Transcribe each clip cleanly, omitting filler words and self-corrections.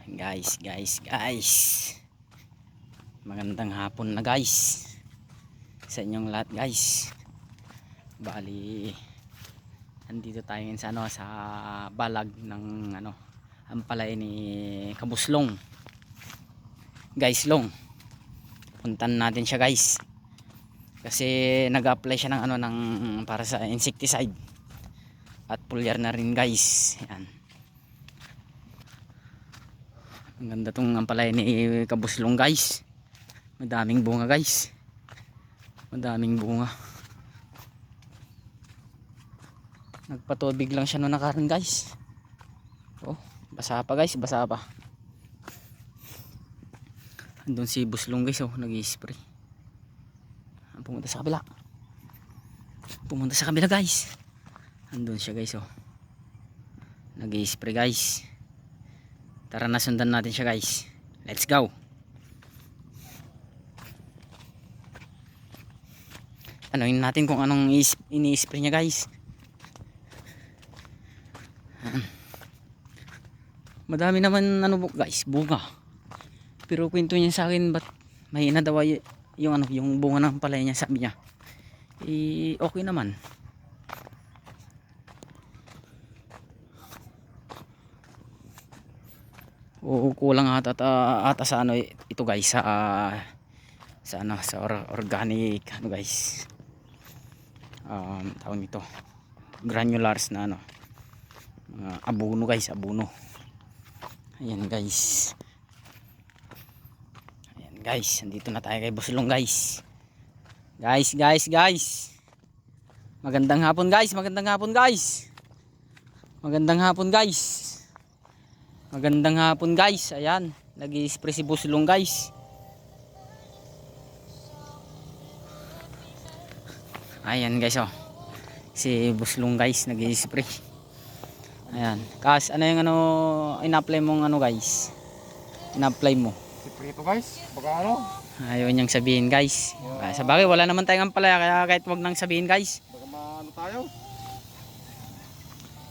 Guys, magandang hapon na guys sa inyong lahat guys. Bali andito tayo ngayon sa balag ng ampalay ni Kabuslong guys. Puntan natin siya guys kasi nag-apply siya ng para sa insecticide at foliar na rin guys. Yan, ang ganda tong ampalay ni Kabuslong guys. Madaming bunga guys, madaming bunga. Nagpatubig lang siya noong nakaraan guys. Oh, basa pa guys, basa pa. Andun si Buslong guys, oh, nag-i-spray. Pumunta sa kabila. Pumunta sa kabila guys. Andun siya guys, oh. Nag-i-spray guys. Tara na, sundan natin siya guys. Let's go. Tanungin natin kung anong ini-spray niya guys. Madami naman guys, bunga. Pero kwento niya sa akin ba't mahina daw yung bunga ng palay niya, sabi niya. Okay naman. O kulang ata sa ito guys, sa organic guys. Tawag nito granulars na abono guys, abono. Ayan guys, andito na tayo kay Buslong guys. Guys, magandang hapon guys. Magandang hapon guys. Ayan, nag-i-spray si Buslong guys. Ayan guys, oh, si Buslong guys nag-i-spray. Ayan, kas ano yung in-apply mong guys, in-apply mo spray ito guys, baka ayaw niyang sabihin guys. Sa bagay wala naman tayong ampalaya, kaya kahit wag nang sabihin guys. Baka maano tayo.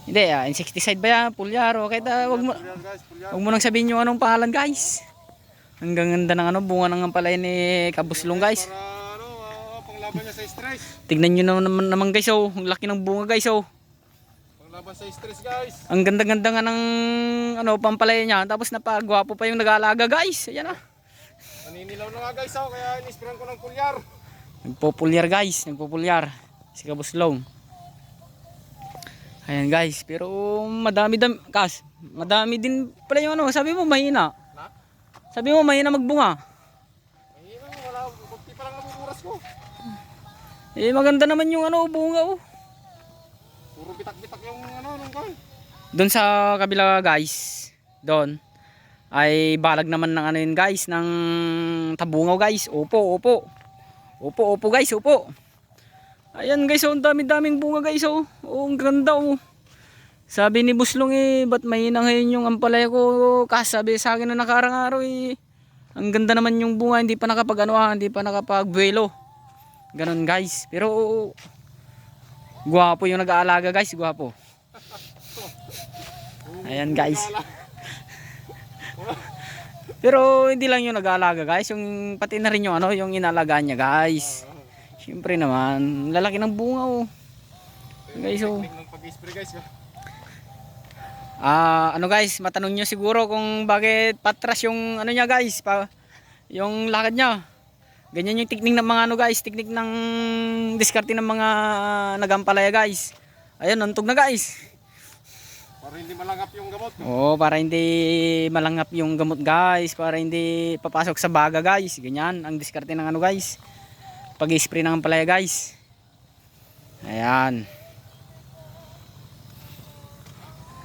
Hindi, insecticide ba yan? Foliar o kahit wag mo nang sabihin yung anong pangalan guys. Hanggang ganda ng bunga ng ampalaya ni Kabuslong guys. Para panglaban niya sa stress. Tignan nyo naman guys, oh, ang laki ng bunga guys, oh. Panglaban sa stress guys. Ang ganda-ganda nga ng pampalaya niya, tapos napagwapo pa yung nag-aalaga guys. Ayan ah. Naninilaw na nga guys, oh, kaya in-sprayan ko ng foliar. Nagpo-foliar guys, si Kabuslong. Ayan guys, pero madami din pala yung sabi mo mahina. Sabi mo mahina magbunga. Mahina, wala, kunti pa lang nabuburas ko. Maganda naman yung bunga, oh. Puro bitak-bitak yung nung kan. Doon sa kabila guys, doon ay balag naman ng yun guys, ng tabungaw guys. Opo guys, opo. Ayan guys, oh, ang dami-daming bunga guys, oh. Oh, ang ganda, oh. Sabi ni Buslong ba't mahina ngayon yung ampalaya ko? Sabi sa akin na nakarang araw ang ganda naman yung bunga, hindi pa nakapagbuelo. Ganon guys. Pero gwapo yung nag-aalaga guys, gwapo. Ayan guys. Pero hindi lang yung nag-aalaga guys, yung pati na rin yung yung inalagaan niya guys. Siyempre naman, lalaki ng bunga, oh. Guys, oh. Guys, matanong nyo siguro kung bakit patras yung niya guys, yung lakad niya. Ganyan yung teknik ng mga guys, teknik ng diskarte ng mga nagampalaya guys. Ayun, untog na guys. Para hindi malangap yung gamot. Oo, para hindi malangap yung gamot guys, para hindi papasok sa baga guys. Ganyan ang diskarte ng guys, pag-spray ng ampalaya guys. Ayan.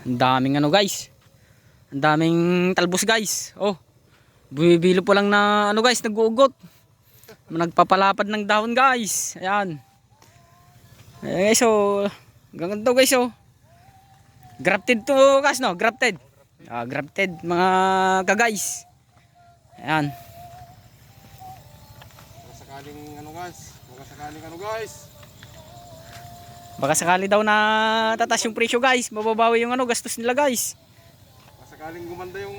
Ang daming guys. Ang daming talbos guys. Oh. Bumibilo po lang na guys, nag-uugot. Nagpapalapad ng dahon guys. Ayan. Ayan guys, oh. Ganda guys, oh. Grafted to guys, no? Grafted. Grafted mga guys. Ayan. Sakaling guys. Baka sakali daw na tatas yung presyo guys, mababawi yung gastos nila guys. Sakaling gumanda yung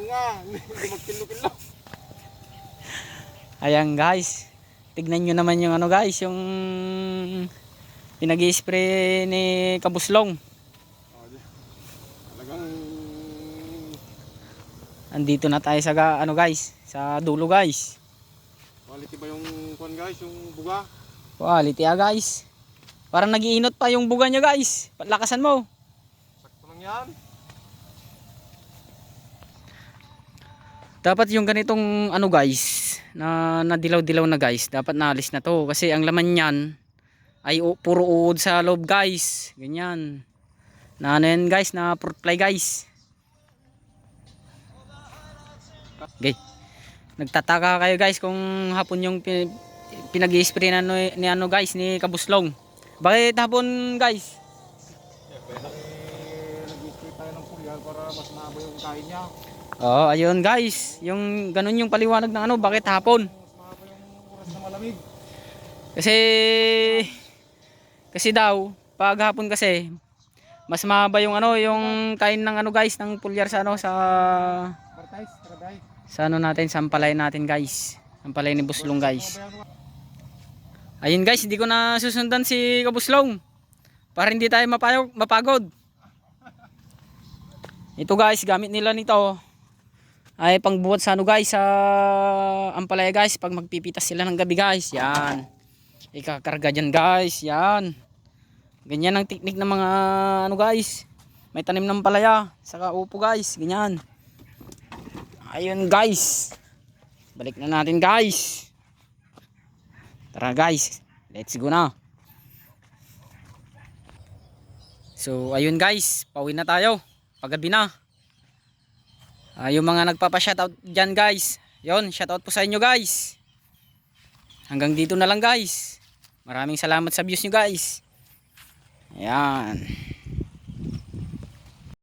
bunga. Hindi magkilo-kilo. Ayan guys. Tignan nyo naman yung ano guys, yung pinag-i-spray ni Kabuslong. Talagang Andito na tayo sa ano guys, sa dulo guys. quality ba yung kuan guys, yung buga? Quality guys. Parang nagiinot pa yung buga niya guys. Lakasan mo. Sakto lang yan. Dapat yung ganitong ano guys, na nadilaw-dilaw na guys, dapat naalis na to kasi ang laman niyan ay puro uod sa loob guys. Ganyan. Na ano yan guys, na fruit fly guys. Okay. Nagtataka kayo guys kung hapon yung pinag-i-spray na ni ano guys, ni Kabuslong. Bakit hapon guys? Siyempre, nag-spray tayo ng pulyar para mas mahaba yung kain niya. Oh, ayun guys, yung ganun yung paliwanag ng ano, bakit hapon? Mas mahaba yung oras na malamig. Kasi daw pag hapon kasi mas mahaba yung ano, yung kain ng ano guys, ng pulyar sa ano, Bartais, traday. sa ano natin, sa ampalay natin guys. Ampalay ni Buslong guys. Ayun guys, hindi ko na susundan si Kabuslong para hindi tayo mapagod. Ito guys, gamit nila nito ay pangbuhat sa ano guys, sa ampalaya guys, pag magpipitas sila ng gabi guys. Yan, ikakarga dyan guys. Yan, ganyan ang teknik ng mga ano guys, may tanim ng palaya saka upo guys. Ganyan. Ayun guys, balik na natin guys. Tara guys, let's go na. So ayun guys, pauwi na tayo, paggabi na. Yung mga nagpapa-shoutout dyan guys, yun, shoutout po sa inyo guys. Hanggang dito na lang guys. Maraming salamat sa views nyo guys. Ayan.